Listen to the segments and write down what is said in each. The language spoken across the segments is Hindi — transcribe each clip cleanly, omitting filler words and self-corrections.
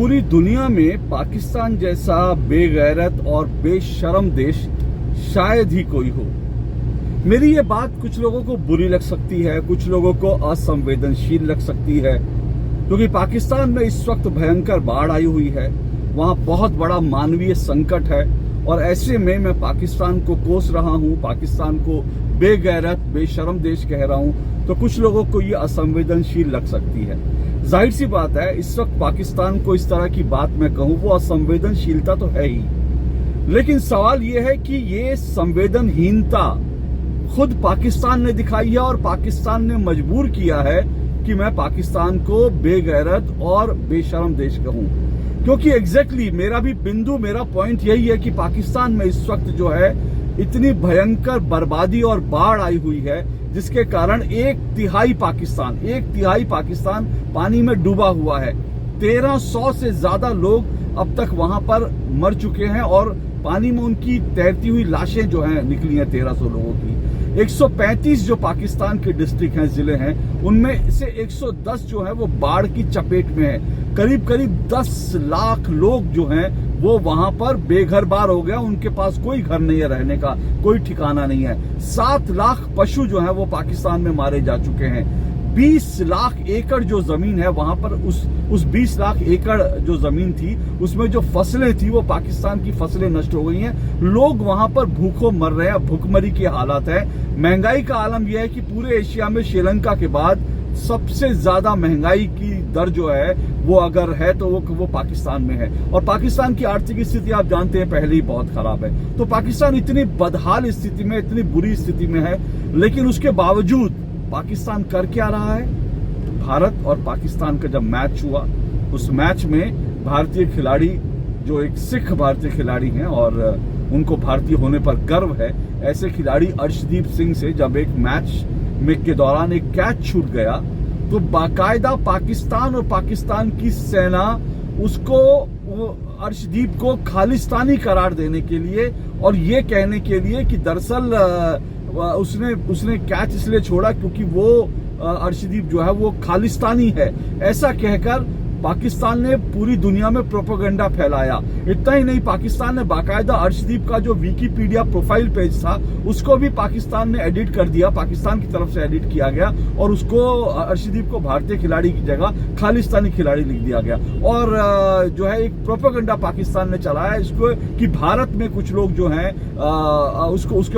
पूरी दुनिया में पाकिस्तान जैसा बेगैरत और बेशर्म देश शायद ही कोई हो। मेरी ये बात कुछ लोगों को बुरी लग सकती है, कुछ लोगों को असंवेदनशील लग सकती है, क्योंकि पाकिस्तान में इस वक्त भयंकर बाढ़ आई हुई है, वहां बहुत बड़ा मानवीय संकट है और ऐसे में मैं पाकिस्तान को कोस रहा हूं, पाकिस्तान को बेगैरत बेशर्म देश कह रहा हूं, तो कुछ लोगों को ये असंवेदनशील लग सकती है। जाहिर सी बात है, इस वक्त पाकिस्तान को इस तरह की बात मैं कहूं वो असंवेदनशीलता तो है ही, लेकिन सवाल ये है कि ये संवेदनहीनता खुद पाकिस्तान ने दिखाई है और पाकिस्तान ने मजबूर किया है कि मैं पाकिस्तान को बेगैरत और बेशर्म देश कहूं, क्योंकि एग्जैक्टली मेरा भी बिंदु, मेरा पॉइंट यही है कि पाकिस्तान में इस वक्त जो है इतनी भयंकर बर्बादी और बाढ़ आई हुई है, जिसके कारण एक तिहाई पाकिस्तान पानी में डूबा हुआ है। 1300 से ज्यादा लोग अब तक वहां पर मर चुके हैं और पानी में उनकी तैरती हुई लाशें जो हैं निकली हैं 1300 लोगों की। 135 जो पाकिस्तान के डिस्ट्रिक्ट हैं, जिले हैं, उनमें से 110 जो है वो बाढ़ की चपेट में है। करीब 10 लाख लोग जो हैं वो वहां पर बेघर बार हो गया, उनके पास कोई घर नहीं है, रहने का कोई ठिकाना नहीं है। 7 लाख पशु जो हैं वो पाकिस्तान में मारे जा चुके हैं। 20 लाख एकड़ जो जमीन है वहां पर उस 20 लाख एकड़ जो जमीन थी उसमें जो फसलें थी वो पाकिस्तान की फसलें नष्ट हो गई हैं। लोग वहां पर भूखों मर रहे हैं, भूखमरी के हालात है। महंगाई का आलम यह है कि पूरे एशिया में श्रीलंका के बाद सबसे ज्यादा महंगाई की दर जो है वो अगर है तो वो पाकिस्तान में है, और पाकिस्तान की आर्थिक स्थिति आप जानते हैं पहले ही बहुत खराब है। तो पाकिस्तान इतनी बदहाल स्थिति में, इतनी बुरी स्थिति में है, लेकिन उसके बावजूद पाकिस्तान कर क्या रहा है? भारत और पाकिस्तान का जब मैच हुआ, उस मैच में भारतीय खिलाड़ी, जो एक सिख भारतीय खिलाड़ी हैं और उनको भारतीय होने पर गर्व है, ऐसे खिलाड़ी अर्शदीप सिंह से जब एक मैच में के दौरान एक कैच छूट गया तो बाकायदा पाकिस्तान और पाकिस्तान की सेना उसको, अर्शदीप को खालिस्तानी करार देने के लिए और ये कहने के लिए कि दरअसल उसने कैच इसलिए छोड़ा क्योंकि वो अर्शदीप जो है वो खालिस्तानी है, ऐसा कहकर पाकिस्तान ने पूरी दुनिया में प्रोपेगेंडा फैलाया। इतना ही नहीं, पाकिस्तान ने बाकायदा अर्शदीप का जो विकिपीडिया प्रोफाइल पेज था उसको भी पाकिस्तान ने एडिट कर दिया, पाकिस्तान की तरफ से एडिट किया गया और उसको अर्शदीप को भारतीय खिलाड़ी की जगह खालिस्तानी खिलाड़ी लिख दिया गया। और जो है एक प्रोपेगेंडा पाकिस्तान ने चलाया इसको कि भारत में कुछ लोग जो हैं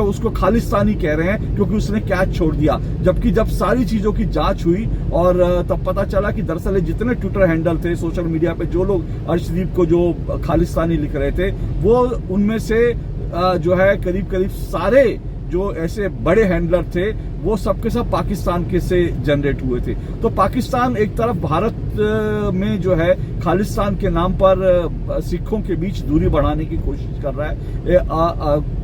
उसको खालिस्तानी कह रहे हैं क्योंकि उसने कैच छोड़ दिया, जबकि जब सारी चीजों की जांच हुई और तब पता चला कि दरअसल जितने ट्विटर हैंडल थे सोशल मीडिया पे, जो लोग अर्शदीप को जो खालिस्तानी लिख रहे थे, वो उनमें से जो है करीब सारे जो ऐसे बड़े हैंडलर थे वो सबके सब पाकिस्तान के से जनरेट हुए थे। तो पाकिस्तान एक तरफ भारत में जो है खालिस्तान के नाम पर सिखों के बीच दूरी बढ़ाने की कोशिश कर रहा है,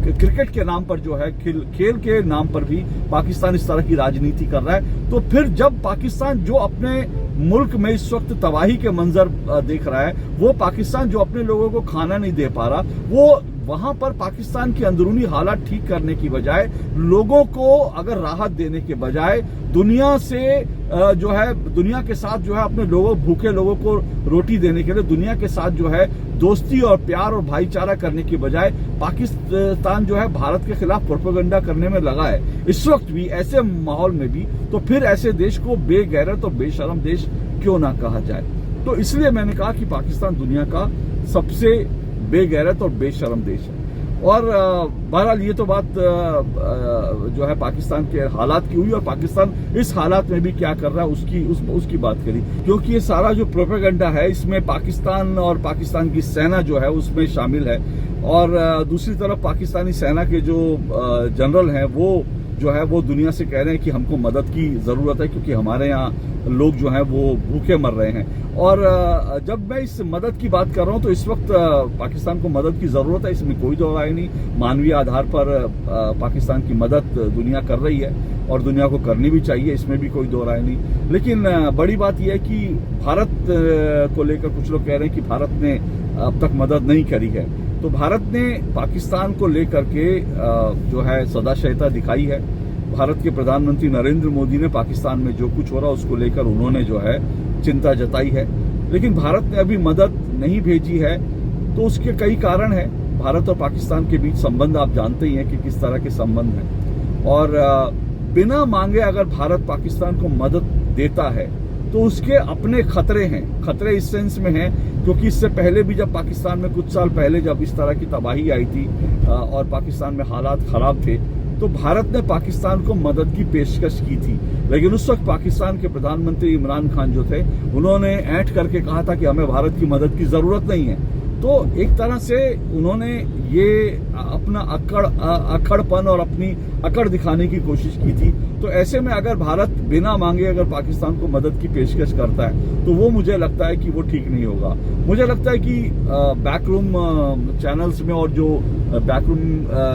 क्रिकेट के नाम पर जो है, खेल के नाम पर भी पाकिस्तान इस तरह की राजनीति कर रहा है। तो फिर जब पाकिस्तान जो अपने मुल्क में इस वक्त तबाही के मंजर देख रहा है, वो पाकिस्तान जो अपने लोगों को खाना नहीं दे पा रहा, वो वहां पर पाकिस्तान की अंदरूनी हालात ठीक करने की बजाय, लोगों को अगर राहत देने के बजाय, दुनिया से जो है, दुनिया के साथ जो है अपने लोगों, भूखे लोगों को रोटी देने के लिए दुनिया के साथ जो है दोस्ती और प्यार और भाईचारा करने की बजाय पाकिस्तान जो है भारत के खिलाफ प्रोपेगेंडा करने में लगा है इस वक्त भी, ऐसे माहौल में भी। तो फिर ऐसे देश को बेगैरत और बेशर्म देश क्यों ना कहा जाए? तो इसलिए मैंने कहा कि पाकिस्तान दुनिया का सबसे बेगैरत और बेशर्म देश है। और बहरहाल ये तो बात जो है पाकिस्तान के हालात की हुई, और पाकिस्तान इस हालात में भी क्या कर रहा है उसकी बात करी, क्योंकि ये सारा जो प्रोपेगेंडा है इसमें पाकिस्तान और पाकिस्तान की सेना जो है उसमें शामिल है, और दूसरी तरफ पाकिस्तानी सेना के जो जनरल हैं वो जो है वो दुनिया से कह रहे हैं कि हमको मदद की जरूरत है क्योंकि हमारे यहाँ लोग जो हैं वो भूखे मर रहे हैं। और जब मैं इस मदद की बात कर रहा हूं तो इस वक्त पाकिस्तान को मदद की जरूरत है, इसमें कोई दो राय नहीं। मानवीय आधार पर पाकिस्तान की मदद दुनिया कर रही है और दुनिया को करनी भी चाहिए, इसमें भी कोई दो राय नहीं। लेकिन बड़ी बात यह है कि भारत को लेकर कुछ लोग कह रहे हैं कि भारत ने अब तक मदद नहीं करी है। तो भारत ने पाकिस्तान को लेकर के जो है सदाशयता दिखाई है। भारत के प्रधानमंत्री नरेंद्र मोदी ने पाकिस्तान में जो कुछ हो रहा उसको लेकर उन्होंने जो है चिंता जताई है। लेकिन भारत ने अभी मदद नहीं भेजी है। तो उसके कई कारण हैं। भारत और पाकिस्तान के बीच संबंध आप जानते ही हैं कि किस तरह के संबंध हैं, और बिना मांगे अगर भारत पाकिस्तान को मदद देता है तो उसके अपने खतरे हैं। खतरे इस सेंस में हैं क्योंकि इससे पहले भी जब पाकिस्तान में कुछ साल पहले जब इस तरह की तबाही आई थी और पाकिस्तान में हालात खराब थे, तो भारत ने पाकिस्तान को मदद की पेशकश की थी। लेकिन उस वक्त पाकिस्तान के प्रधानमंत्री इमरान खान जो थे, उन्होंने ऐंठ करके कहा था कि हमें भारत की मदद की जरूरत नहीं है। तो एक तरह से उन्होंने ये अपना अक्खड़पन और अपनी अकड़ दिखाने की कोशिश की थी। तो ऐसे में अगर भारत बिना मांगे अगर पाकिस्तान को मदद की पेशकश करता है तो वो मुझे लगता है कि वो ठीक नहीं होगा। मुझे लगता है कि बैकरूम चैनल्स में और जो बैकरूम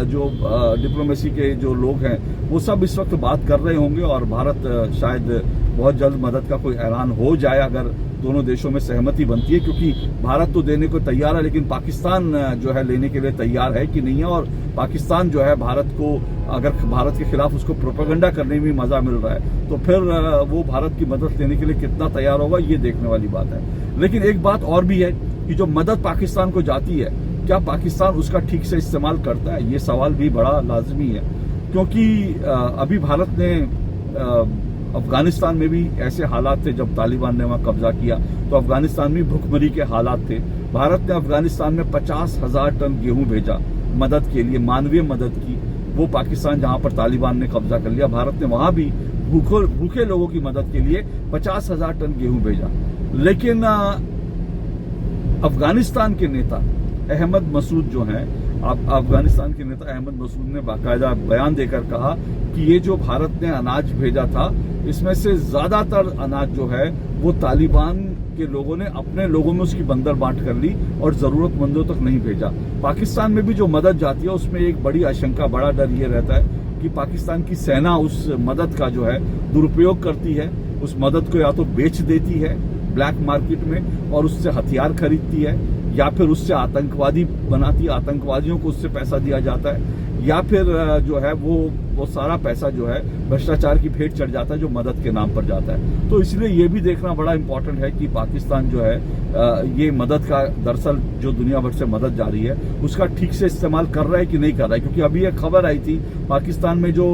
जो डिप्लोमेसी के जो लोग हैं वो सब इस वक्त बात कर रहे होंगे, और भारत शायद बहुत जल्द मदद का कोई ऐलान हो जाए अगर दोनों देशों में सहमति बनती है, क्योंकि भारत तो देने को तैयार है लेकिन पाकिस्तान जो है लेने के लिए तैयार है कि नहीं है। और पाकिस्तान जो है भारत को, अगर भारत के खिलाफ उसको प्रोपेगेंडा करने में मजा मिल रहा है तो फिर वो भारत की मदद लेने के लिए कितना तैयार होगा, ये देखने वाली बात है। लेकिन एक बात और भी है कि जो मदद पाकिस्तान को जाती है, क्या पाकिस्तान उसका ठीक से इस्तेमाल करता है, ये सवाल भी बड़ा लाजमी है। क्योंकि अभी भारत ने अफगानिस्तान में भी ऐसे हालात थे, जब तालिबान ने वहां कब्जा किया तो अफगानिस्तान में भुखमरी के हालात थे। भारत ने अफगानिस्तान में 50,000 टन गेहूं भेजा मदद के लिए, मानवीय मदद की। वो पाकिस्तान जहां पर तालिबान ने कब्जा कर लिया, भारत ने वहां भी भूखे लोगों की मदद के लिए 50,000 टन गेहूं भेजा। लेकिन अफगानिस्तान के नेता अहमद मसूद जो हैं, अफगानिस्तान के नेता अहमद मसूद ने बाकायदा बयान देकर कहा कि ये जो भारत ने अनाज भेजा था, इसमें से ज्यादातर अनाज जो है वो तालिबान के लोगों ने अपने लोगों में उसकी बंदर बांट कर ली और जरूरतमंदों तक नहीं भेजा। पाकिस्तान में भी जो मदद जाती है उसमें एक बड़ी आशंका, बड़ा डर ये रहता है कि पाकिस्तान की सेना उस मदद का जो है दुरुपयोग करती है, उस मदद को या तो बेच देती है ब्लैक मार्केट में और उससे हथियार खरीदती है, या फिर उससे आतंकवादी बनाती है, आतंकवादियों को उससे पैसा दिया जाता है, या फिर जो है वो सारा पैसा जो है भ्रष्टाचार की भेंट चढ़ जाता है जो मदद के नाम पर जाता है। तो इसलिए ये भी देखना बड़ा इंपॉर्टेंट है कि पाकिस्तान जो है ये मदद का, दरअसल जो दुनिया भर से मदद जा रही है उसका ठीक से इस्तेमाल कर रहा है कि नहीं कर रहा है। क्योंकि अभी एक खबर आई थी पाकिस्तान में जो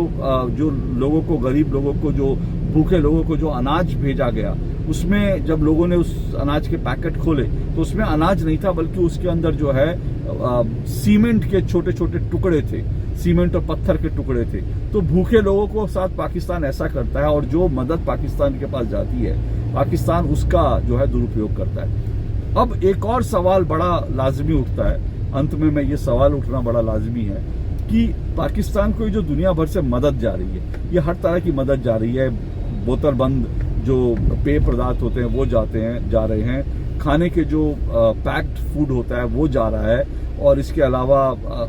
लोगों को, गरीब लोगों को, जो भूखे लोगों को जो अनाज भेजा गया, उसमें जब लोगों ने उस अनाज के पैकेट खोले तो उसमें अनाज नहीं था, बल्कि उसके अंदर जो है सीमेंट के छोटे छोटे टुकड़े थे, सीमेंट और पत्थर के टुकड़े थे। तो भूखे लोगों को साथ पाकिस्तान ऐसा करता है, और जो मदद पाकिस्तान के पास जाती है पाकिस्तान उसका जो है दुरुपयोग करता है। अब एक और सवाल बड़ा लाजमी उठता है, अंत में मैं ये सवाल उठना बड़ा लाजमी है कि पाकिस्तान को जो दुनिया भर से मदद जा रही है, ये हर तरह की मदद जा रही है। बोतल बंद जो पेय पदार्थ होते हैं वो जा रहे हैं, खाने के जो पैक्ड फूड होता है वो जा रहा है, और इसके अलावा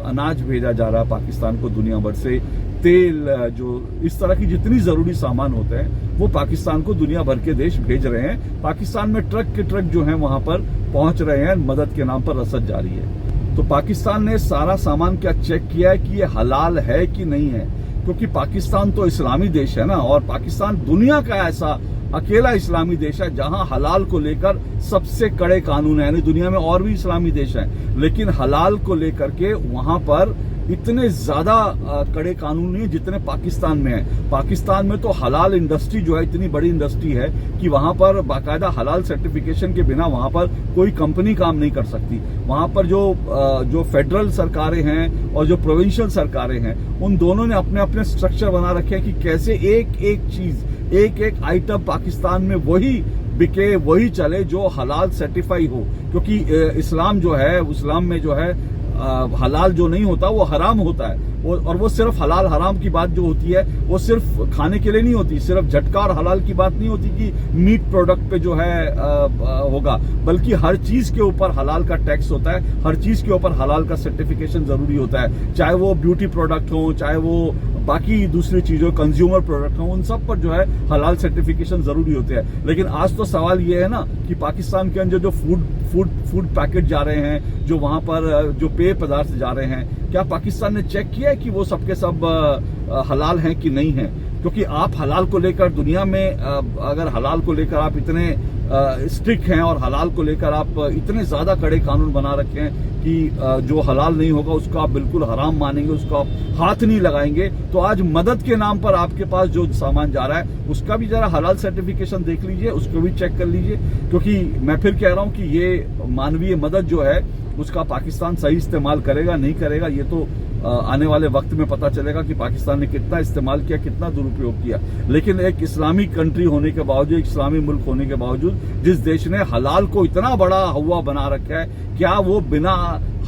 अनाज भेजा जा रहा है पाकिस्तान को दुनिया भर से, तेल, जो इस तरह की जितनी जरूरी सामान होते हैं वो पाकिस्तान को दुनिया भर के देश भेज रहे हैं। पाकिस्तान में ट्रक के ट्रक जो हैं वहां पर पहुंच रहे हैं, मदद के नाम पर रसद जारी है। तो पाकिस्तान ने सारा सामान क्या चेक किया है कि ये हलाल है कि नहीं है, क्योंकि पाकिस्तान तो इस्लामी देश है ना, और पाकिस्तान दुनिया का ऐसा अकेला इस्लामी देश है जहां हलाल को लेकर सबसे कड़े कानून है। यानी दुनिया में और भी इस्लामी देश हैं, लेकिन हलाल को लेकर के वहां पर इतने ज्यादा कड़े कानून नहीं है जितने पाकिस्तान में है। पाकिस्तान में तो हलाल इंडस्ट्री जो है इतनी बड़ी इंडस्ट्री है कि वहां पर बाकायदा हलाल सर्टिफिकेशन के बिना वहां पर कोई कंपनी काम नहीं कर सकती। वहां पर जो फेडरल सरकारें हैं और जो प्रोविंशियल सरकारें हैं, उन दोनों ने अपने अपने स्ट्रक्चर बना रखे हैं कि कैसे एक एक चीज, एक एक आइटम पाकिस्तान में वही बिके, वही चले जो हलाल सर्टिफाई हो। क्योंकि इस्लाम जो है, इस्लाम में जो है हलाल जो नहीं होता वो हराम होता है, और वो सिर्फ हलाल हराम की बात जो होती है वो सिर्फ खाने के लिए नहीं होती, सिर्फ झटका और हलाल की बात नहीं होती कि मीट प्रोडक्ट पे जो है होगा, बल्कि हर चीज के ऊपर हलाल का टैक्स होता है, हर चीज के ऊपर हलाल का सर्टिफिकेशन जरूरी होता है, चाहे वो ब्यूटी प्रोडक्ट हो, चाहे वो बाकी दूसरी चीजों, कंज्यूमर प्रोडक्ट हो, उन सब पर जो है हलाल सर्टिफिकेशन जरूरी होते हैं। लेकिन आज तो सवाल ये है ना कि पाकिस्तान के अंदर जो फूड पैकेट जा रहे हैं, जो वहां पर जो पेय पदार्थ जा रहे हैं, क्या पाकिस्तान ने चेक किया है कि वो सबके सब हलाल हैं कि नहीं है? क्योंकि आप हलाल को लेकर दुनिया में अगर हलाल को लेकर आप इतने स्ट्रिक्ट हैं और हलाल को लेकर आप इतने ज्यादा कड़े कानून बना रखे हैं कि जो हलाल नहीं होगा उसको आप बिल्कुल हराम मानेंगे, उसको आप हाथ नहीं लगाएंगे, तो आज मदद के नाम पर आपके पास जो सामान जा रहा है उसका भी जरा हलाल सर्टिफिकेशन देख लीजिए, उसको भी चेक कर लीजिए। क्योंकि मैं फिर कह रहा हूं कि ये मानवीय मदद जो है उसका पाकिस्तान सही इस्तेमाल करेगा नहीं करेगा, ये तो आने वाले वक्त में पता चलेगा कि पाकिस्तान ने कितना इस्तेमाल किया, कितना दुरुपयोग किया। लेकिन एक इस्लामी कंट्री होने के बावजूद, एक इस्लामी मुल्क होने के बावजूद, जिस देश ने हलाल को इतना बड़ा हवा बना रखा है, क्या वो बिना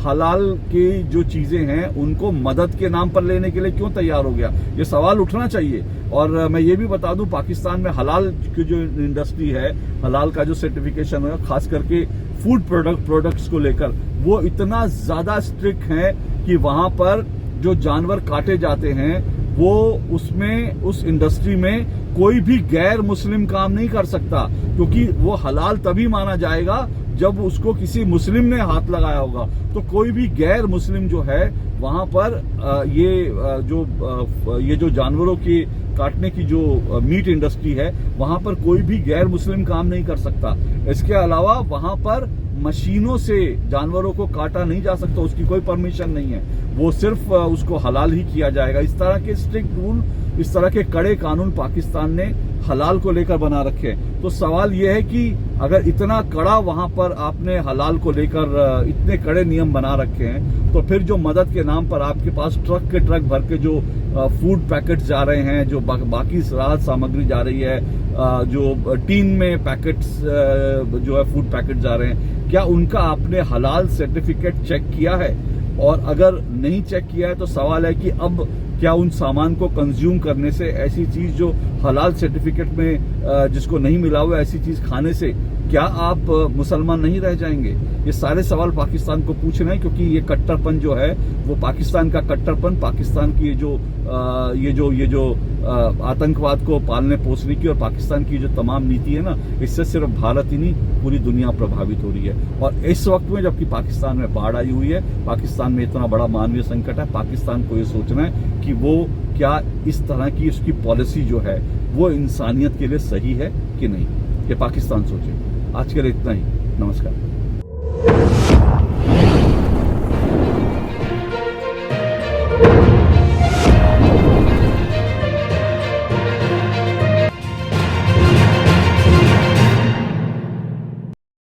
हलाल की जो चीजें हैं उनको मदद के नाम पर लेने के लिए क्यों तैयार हो गया? ये सवाल उठना चाहिए। और मैं ये भी बता दूं, पाकिस्तान में हलाल की जो इंडस्ट्री है, हलाल का जो सर्टिफिकेशन है, खास करके फूड प्रोडक्ट्स को लेकर, वो इतना ज्यादा स्ट्रिक्ट है कि वहां पर जो जानवर काटे जाते हैं वो उसमें, उस इंडस्ट्री में कोई भी गैर मुस्लिम काम नहीं कर सकता, क्योंकि वो हलाल तभी माना जाएगा जब उसको किसी मुस्लिम ने हाथ लगाया होगा। तो कोई भी गैर मुस्लिम जो है वहां पर ये जो जानवरों की काटने की जो मीट इंडस्ट्री है, वहां पर कोई भी गैर मुस्लिम काम नहीं कर सकता। इसके अलावा वहां पर मशीनों से जानवरों को काटा नहीं जा सकता, उसकी कोई परमिशन नहीं है, वो सिर्फ उसको हलाल ही किया जाएगा। इस तरह के स्ट्रिक्ट रूल, इस तरह के कड़े कानून पाकिस्तान ने हलाल को लेकर बना रखे हैं। तो सवाल यह है कि अगर इतना कड़ा वहां पर आपने हलाल को लेकर इतने कड़े नियम बना रखे हैं, तो फिर जो मदद के नाम पर आपके पास ट्रक के ट्रक भर के जो फूड पैकेट्स जा रहे हैं, जो बाकी राहत सामग्री जा रही है, जो टीन में पैकेट्स जो है फूड पैकेट जा रहे हैं, क्या उनका आपने हलाल सर्टिफिकेट चेक किया है? और अगर नहीं चेक किया है तो सवाल है कि अब क्या उन सामान को कंज्यूम करने से, ऐसी चीज जो हलाल सर्टिफिकेट में जिसको नहीं मिला हुआ, ऐसी चीज खाने से क्या आप मुसलमान नहीं रह जाएंगे? ये सारे सवाल पाकिस्तान को पूछना है, क्योंकि ये कट्टरपन जो है वो पाकिस्तान का कट्टरपन, पाकिस्तान की ये जो आतंकवाद को पालने पोसने की और पाकिस्तान की जो तमाम नीति है ना, इससे सिर्फ भारत ही नहीं पूरी दुनिया प्रभावित हो रही है। और इस वक्त में जबकि पाकिस्तान में बाढ़ आई हुई है, पाकिस्तान में इतना बड़ा मानवीय संकट है, पाकिस्तान को ये सोचना है कि वो क्या इस तरह की उसकी पॉलिसी जो है वो इंसानियत के लिए सही है कि नहीं। ये पाकिस्तान सोचे। आज के लिए इतना ही। नमस्कार।